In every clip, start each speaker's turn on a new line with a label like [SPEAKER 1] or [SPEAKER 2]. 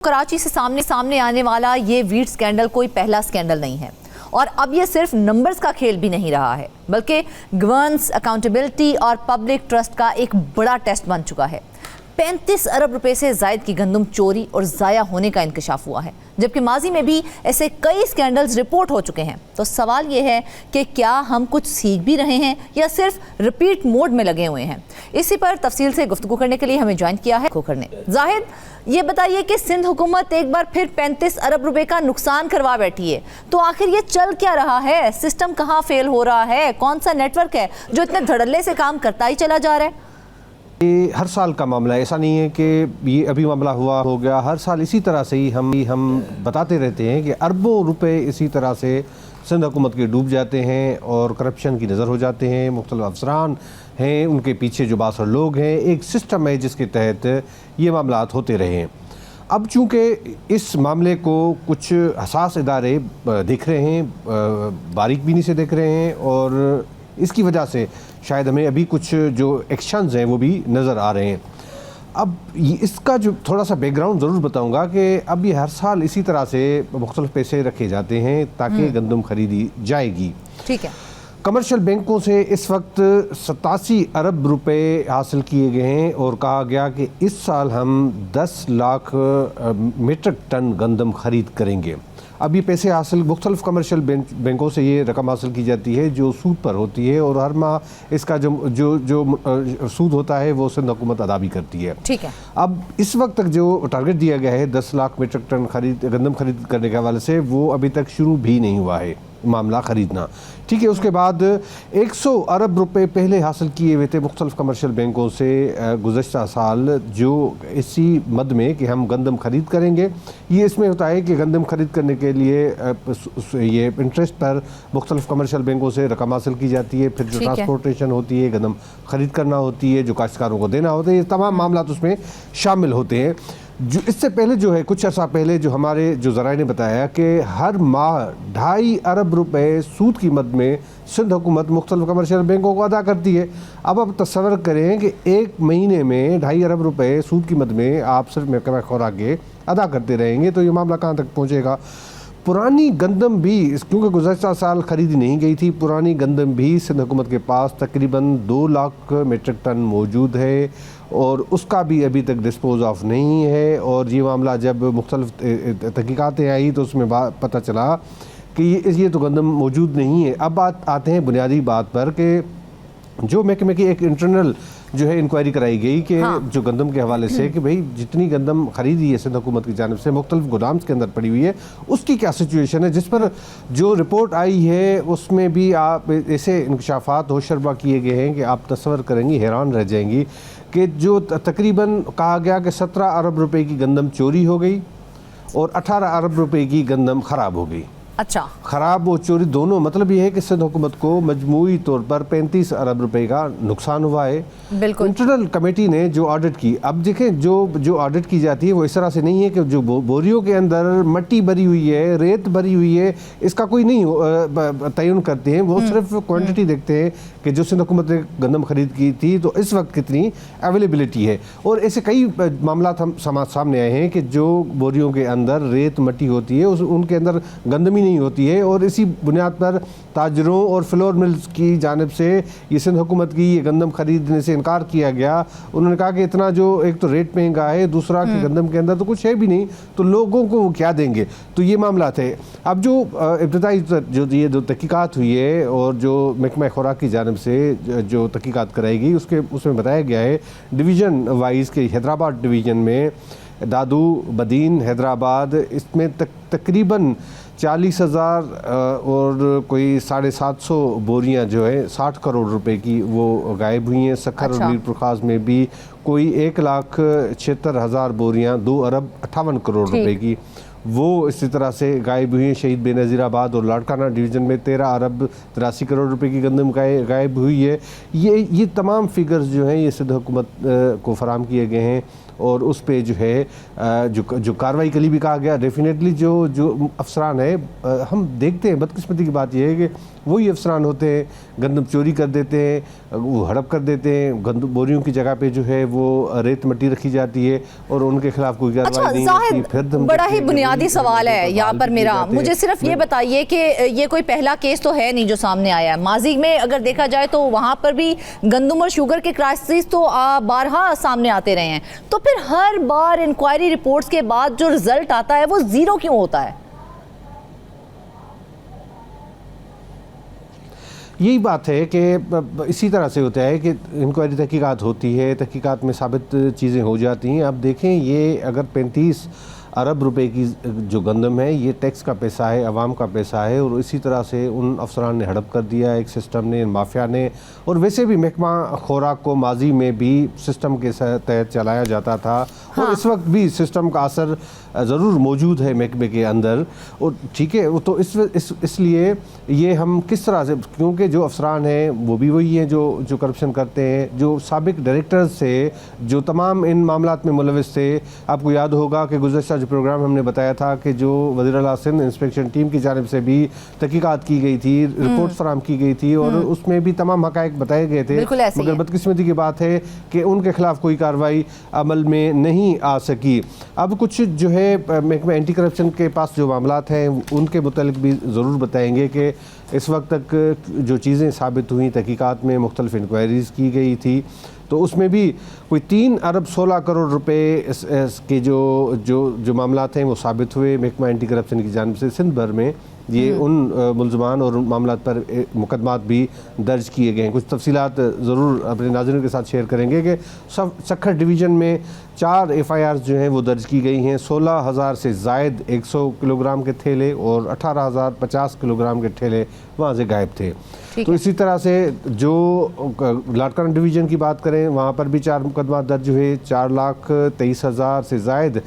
[SPEAKER 1] कराची से सामने आने वाला ये वीट स्कैंडल कोई पहला स्कैंडल नहीं है और अब ये सिर्फ नंबर्स का खेल भी नहीं रहा है, बल्कि गवर्नेंस, अकाउंटेबिलिटी और पब्लिक ट्रस्ट का एक बड़ा टेस्ट बन चुका है। 35 अरब रुपए से जायद की गंदम चोरी और ज़ाया होने का इंकशाफ हुआ है, जबकि माजी में भी ऐसे कई स्कैंडल्स रिपोर्ट हो चुके हैं। तो सवाल ये है कि क्या हम कुछ सीख भी रहे हैं या सिर्फ रिपीट मोड में लगे हुए हैं। इसी पर तफसील से गुफ्तगू करने के लिए हमें ज्वाइन किया है खोखर ने। जाहिद, ये बताइए कि सिंध हुकूमत एक बार फिर 35 अरब रुपए का नुकसान करवा बैठी है, तो आखिर ये चल क्या रहा है? सिस्टम कहाँ फेल हो रहा है? कौन सा नेटवर्क है जो इतने धड़ल्ले से काम करता ही चला जा रहा है?
[SPEAKER 2] ये हर साल का मामला है, ऐसा नहीं है कि ये अभी मामला हुआ हो गया। हर साल इसी तरह से ही हम बताते रहते हैं कि अरबों रुपए इसी तरह से सिंध हुकूमत के डूब जाते हैं और करप्शन की नज़र हो जाते हैं। मुख्तलिफ अफसरान हैं, उनके पीछे जो बासर लोग हैं, एक सिस्टम है जिसके तहत ये मामलात होते रहे हैं। अब चूँकि इस मामले को कुछ हसास इदारे देख रहे हैं, बारीक बीनी से देख रहे हैं और इसकी वजह से शायद हमें अभी कुछ जो एक्शंस हैं वो भी नज़र आ रहे हैं। अब इसका जो थोड़ा सा बैकग्राउंड ज़रूर बताऊंगा कि अब ये हर साल इसी तरह से मुख्तलिफ पैसे रखे जाते हैं ताकि गंदम खरीदी जाएगी।
[SPEAKER 1] ठीक है।
[SPEAKER 2] कमर्शियल बैंकों से इस वक्त 87 अरब रुपए हासिल किए गए हैं और कहा गया कि इस साल हम 10 लाख मीट्रिक टन गंदम खरीद करेंगे। अब ये पैसे हासिल मुख्तलिफ कमर्शियल बैंकों से ये रकम हासिल की जाती है जो सूद पर होती है और हर माह इसका जो सूद होता है वो सिंध हुकूमत अदा भी करती है।
[SPEAKER 1] ठीक है।
[SPEAKER 2] अब इस वक्त तक जो टारगेट दिया गया है 10 लाख मीट्रिक टन गंदम खरीद करने के हवाले से, वो अभी तक शुरू भी नहीं हुआ है मामला ख़रीदना। ठीक है। उसके बाद 100 अरब रुपए पहले हासिल किए हुए थे मुख्तलिफ कमर्शियल बैंकों से गुज़श्ता साल, जो इसी मद में कि हम गंदम ख़रीद करेंगे। ये इसमें होता है कि गंदम ख़रीद करने के लिए ये इंटरेस्ट पर मुख्तलिफ कमर्शियल बैंकों से रकम हासिल की जाती है, फिर जो ट्रांसपोर्टेशन होती है, गंदम ख़रीद करना होती है, जो काश्तकारों को देना होता है, ये तमाम मामला उसमें शामिल होते हैं। जो इससे पहले जो है कुछ अर्सा पहले जो हमारे जो ज़राए ने बताया कि हर माह 2.5 अरब रुपए सूद की मद में सिंध हुकूमत मुख्तलिफ कमर्शियल बैंकों को अदा करती है। अब आप तस्वर करें कि एक महीने में 2.5 अरब रुपए सूद की मद में आप सिर्फ महकमा खुराक के अदा करते रहेंगे तो ये मामला कहाँ तक पहुँचेगा। पुरानी गंदम भी, क्योंकि गुज़श्ता साल ख़रीदी नहीं गई थी, पुरानी गंदम भी सिंध हुकूमत के पास तकरीबन 2 लाख मीट्रिक टन मौजूद है और उसका भी अभी तक डिस्पोज ऑफ नहीं है। और ये मामला जब मुख्तलिफ तहक़ीक़ातें आई तो उसमें पता चला कि ये तो गंदम मौजूद नहीं है। अब आते हैं बुनियादी बात पर कि जो महकमे की एक इंटरनल जो है इंक्वायरी कराई गई कि जो गंदम के हवाले से कि भाई जितनी गंदम खरीदी है सिंध हुकूमत की जानिब से मुख्तलिफ गोदाम्स के अंदर पड़ी हुई है, उसकी क्या सिचुएशन है, जिस पर जो रिपोर्ट आई है उसमें भी आप ऐसे इंकशाफात होशरबा किए गए हैं कि आप तस्वर करेंगी, हैरान रह जाएंगी कि जो तकरीबन कहा गया कि 17 अरब रुपए की गंदम चोरी हो गई और 18 अरब रुपए की गंदम ख़राब हो गई।
[SPEAKER 1] अच्छा।
[SPEAKER 2] ख़राब और चोरी दोनों, मतलब ये है कि सिंध हुकूमत को मजमूई तौर पर 35 अरब रुपए का नुकसान हुआ है।
[SPEAKER 1] बिल्कुल।
[SPEAKER 2] इंटरनल कमेटी ने जो ऑडिट की, अब देखें जो ऑडिट की जाती है वो इस तरह से नहीं है कि जो बोरियों के अंदर मट्टी भरी हुई है, रेत भरी हुई है, इसका कोई नहीं तयन करते हैं। वो सिर्फ क्वांटिटी देखते हैं कि जो सिंध हुकूमत ने गंदम खरीद की थी तो इस वक्त कितनी अवेलेबिलिटी है। और ऐसे कई मामला हम सामने आए हैं कि जो बोरियों के अंदर रेत मट्टी होती है उनके अंदर गंदम ही नहीं होती है और इसी बुनियाद पर ताजरों और फ्लोर मिल्स की जानिब से ये सिंध हुकूमत की ये गंदम खरीदने से इनकार किया गया। उन्होंने कहा कि इतना जो एक तो रेट महंगा है, दूसरा कि गंदम के अंदर तो कुछ है भी नहीं, तो लोगों को वो क्या देंगे। तो ये मामला थे। अब जो इब्तदाई जो ये जो तहकीकात हुई है और जो महकमा खुराक की जानिब से जो तहकीकात कराई गई उसमें बताया गया है डिवीज़न वाइज के हैदराबाद डिवीज़न में दादू, बदीन, हैदराबाद, इसमें तकरीबन 40,000 और कोई 750 बोरियां जो है 60 करोड़ रुपए की वो गायब हुई हैं। सखर और मीरपुर खास में भी कोई 1,76,000 बोरियां 2 अरब 58 करोड़ रुपए की वो इसी तरह से गायब हुई हैं। शहीद बेनज़ीराबाद और लाड़काना डिवीज़न में 13 अरब 83 करोड़ रुपए की गंदम गायब हुई है। ये तमाम फिगर्स जो हैं ये सिंध हुकूमत को फराम किए गए हैं और उस पे जो है जो कार्रवाई के लिए भी कहा गया। डेफिनेटली जो अफसरान है, हम देखते हैं बदकिस्मती की बात यह है कि वही अफसरान होते हैं, गंदम चोरी कर देते हैं, वो हड़प कर देते हैं, गंदम बोरियों की जगह पे जो है वो रेत मिट्टी रखी जाती है और उनके खिलाफ कोई कार्रवाई नहीं होती। फिर
[SPEAKER 1] बड़ा ही बुनियादी सवाल है यहाँ पर मेरा, मुझे सिर्फ ये बताइए कि ये कोई पहला केस तो है नहीं जो सामने आया है। माजी में अगर देखा जाए तो वहाँ पर भी गंदम और शुगर के क्राइसिस तो बारहा सामने आते रहे हैं, तो फिर हर बार इंक्वायरी रिपोर्ट्स के बाद जो रिजल्ट आता है वो जीरो क्यों होता है?
[SPEAKER 2] यही बात है कि इसी तरह से होता है कि इंक्वायरी तहकीकात होती है, तहकीकात में साबित चीज़ें हो जाती हैं। अब देखें, ये अगर 35 अरब रुपए की जो गंदम है, ये टैक्स का पैसा है, अवाम का पैसा है, और इसी तरह से उन अफसरान ने हड़प कर दिया, एक सिस्टम ने, माफिया ने। और वैसे भी महकमा खुराक को माजी में भी सिस्टम के तहत चलाया जाता था। हाँ। और इस वक्त भी सिस्टम का असर ज़रूर मौजूद है महकमे के अंदर, और ठीक है, वो तो इसलिए ये हम किस तरह से, क्योंकि जो अफसरान हैं वो भी वही हैं जो करप्शन करते हैं, जो साबिक डायरेक्टर्स से जो तमाम इन मामलात में मुलविस थे। आपको याद होगा कि गुज़श्ता जो प्रोग्राम हमने बताया था कि जो वज़ीर आला सिंध इंस्पेक्शन टीम की जानिब से भी तहकीकात की गई थी, रिपोर्ट फराहम की गई थी, और उसमें भी तमाम हक़ाइक़ बताए गए थे। मगर बदकिस्मती की बात है कि उनके खिलाफ कोई कार्रवाई अमल में नहीं आ सकी। अब कुछ जो है महकमा एंटी करप्शन के पास जो मामलात हैं उनके मुतालिक भी ज़रूर बताएंगे कि इस वक्त तक जो चीज़ें साबित हुई, तहकीकात में मुख्तलिफ इंक्वायरीज़ की गई थी, तो उसमें भी कोई 3 अरब 16 करोड़ रुपए के जो मामलात हैं वो साबित हुए महकमा एंटी करप्शन की जानिब से सिंध भर में। ये उन मुल्ज़मान और मामलात पर मुकदमात भी दर्ज किए गए हैं। कुछ तफसीलात ज़रूर अपने नाज़रीन के साथ शेयर करेंगे कि सक्खर डिवीज़न में 4 FIRs जो हैं वो दर्ज की गई हैं। 16,000 से ज़ायद 100 किलोग्राम के थैले और 18,050 किलोग्राम के थैले वहाँ से गायब थे। तो इसी तरह से जो लाटकाना डिवीज़न की बात करें, वहाँ पर भी 4 मुकदमा दर्ज हुए। 4,23,000 से ज़ायद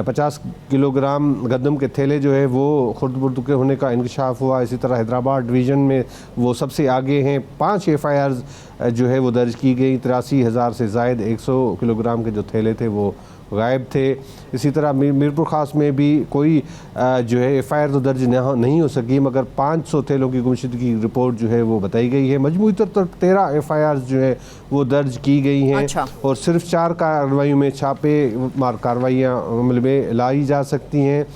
[SPEAKER 2] 50 किलोग्राम गंदम के थैले जो है वो खुर्द-बुर्द के होने का इंकशाफ हुआ। इसी तरह हैदराबाद डिवीज़न में वो सबसे आगे हैं। 5 FIRs जो है वो दर्ज की गई। 83,000 से ज़ायद 100 किलोग्राम के जो थैले थे वो गायब थे। इसी तरह मीरपुर ख़ास में भी कोई जो है FIR तो दर्ज नहीं हो सकी, मगर 500 थैलों की गुमशुदगी की रिपोर्ट जो है वो बताई गई है। मजमूई तौर पर 13 FIRs जो है वो दर्ज की गई हैं। अच्छा। और सिर्फ 4 कार्रवाइयों में छापे मार कार्रवाइयाँ अमल में लाई जा सकती हैं।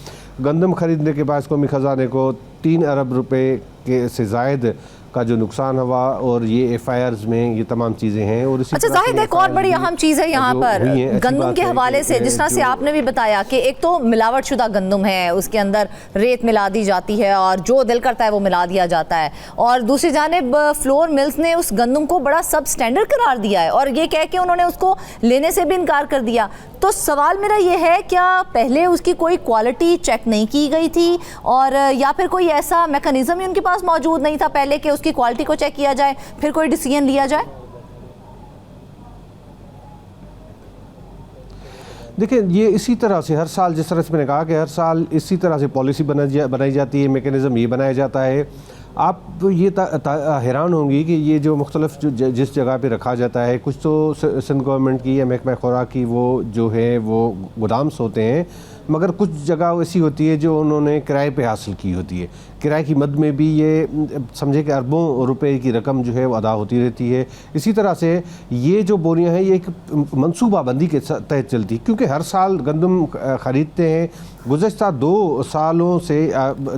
[SPEAKER 2] गंदम खरीदने के बाद कौमी ख़जाने को 3 अरब रुपए के से ज़ायद का जो नुकसान हुआ, और ये FIRs में ये तमाम चीज़ें हैं। और
[SPEAKER 1] अच्छा जाहिद, एक और बड़ी अहम चीज़ है यहाँ पर गंदम के हवाले से, जिस तरह से आपने भी बताया कि एक तो मिलावट शुदा गंदम है, उसके अंदर रेत मिला दी जाती है और जो दिल करता है वो मिला दिया जाता है, और दूसरी जानिब फ्लोर मिल्स ने उस गंदम को बड़ा सब स्टैंडर्ड करार दिया है और ये कह के उन्होंने उसको लेने से भी इनकार कर दिया। तो सवाल मेरा ये है, क्या पहले उसकी कोई क्वालिटी चेक नहीं की गई थी, और या फिर कोई ऐसा मैकेनिज्म ही उनके पास मौजूद नहीं था पहले कि उसकी क्वालिटी को चेक किया जाए फिर कोई डिसीजन लिया जाए?
[SPEAKER 2] देखिए, ये इसी तरह से हर साल, जिस तरह से मैंने कहा कि हर साल इसी तरह से पॉलिसी बनाई जाती है, मैकेनिज़्म ये बनाया जाता है। आप ये हैरान होंगी कि ये जो मुख्तलिफ जिस जगह पे रखा जाता है, कुछ तो सिंध गवर्नमेंट की या महकमा खुराक की वो जो है वो गोदाम्स होते हैं, मगर कुछ जगह ऐसी होती है जो उन्होंने किराए पे हासिल की होती है। किराए की मद में भी ये समझे कि अरबों रुपए की रकम जो है वो अदा होती रहती है। इसी तरह से ये जो बोरियां हैं ये एक मनसूबाबंदी के तहत चलती, क्योंकि हर साल गंदम ख़रीदते हैं। गुज़श्ता 2 सालों से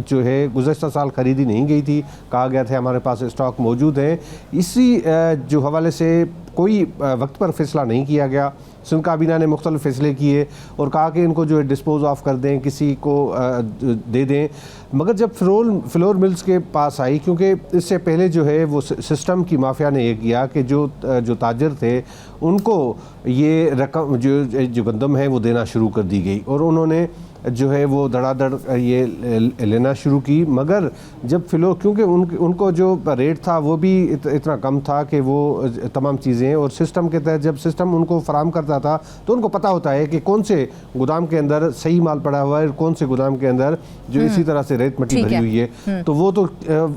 [SPEAKER 2] जो है गुज़श्ता साल ख़रीदी नहीं गई थी, कहा गया था हमारे पास स्टॉक मौजूद है। इसी जो हवाले से कोई वक्त पर फैसला नहीं किया गया। सिंध काबीना ने मुख्तलिफ फ़ैसले किए और कहा कि इनको जो है डिस्पोज ऑफ कर दें, किसी को दे दें, मगर जब फ्लोर मिल्स के पास आई, क्योंकि इससे पहले जो है वो सिस्टम की माफिया ने ये किया कि जो ताजर थे उनको ये रकम जो गंदम है वो देना शुरू कर दी गई, और उन्होंने जो है वो धड़ाधड़ ये लेना शुरू की। मगर जब फ्लोर, क्योंकि उनको जो रेट था वो भी इतना कम था कि वो तमाम चीज़ें, और सिस्टम के तहत जब सिस्टम उनको फराम करता था तो उनको पता होता है कि कौन से गोदाम के अंदर सही माल पड़ा हुआ है, कौन से गोदाम के अंदर जो इसी तरह से रेत मट्टी भरी हुई है, तो वो तो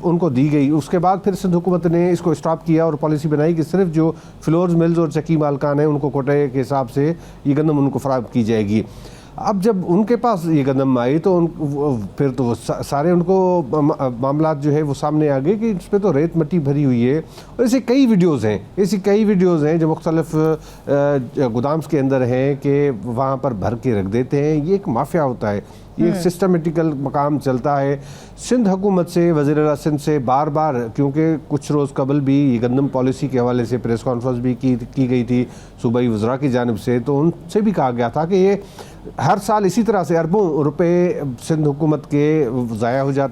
[SPEAKER 2] उनको दी गई। उसके बाद फिर सिंध हुकूमत ने इसको स्टॉप किया और पॉलिसी बनाई कि सिर्फ जो फ्लोर्स मिल्स और चक्की मालकान हैं उनको कोटे के हिसाब से ये गंदम उनको फराहम की जाएगी। अब जब उनके पास ये कदम आई तो फिर तो सारे उनको मामला जो है वो सामने आ गए कि इस पर तो रेत मट्टी भरी हुई है। और ऐसे कई वीडियोज़ हैं जो मुख्तलिफ गोदाम्स के अंदर हैं कि वहाँ पर भर के रख देते हैं। ये एक माफिया होता है, ये एक सिस्टमिटिकल मकाम चलता है। सिंध हुकूमत से, वज़ीर आला सिंध से बार बार, क्योंकि कुछ रोज़ कबल भी ये गंदम पॉलिसी के हवाले से प्रेस कॉन्फ्रेंस भी की गई थी सूबाई वज़रा की जानिब से, तो उनसे भी कहा गया था कि ये हर साल इसी तरह से अरबों रुपए सिंध हुकूमत के ज़ाया हो जाते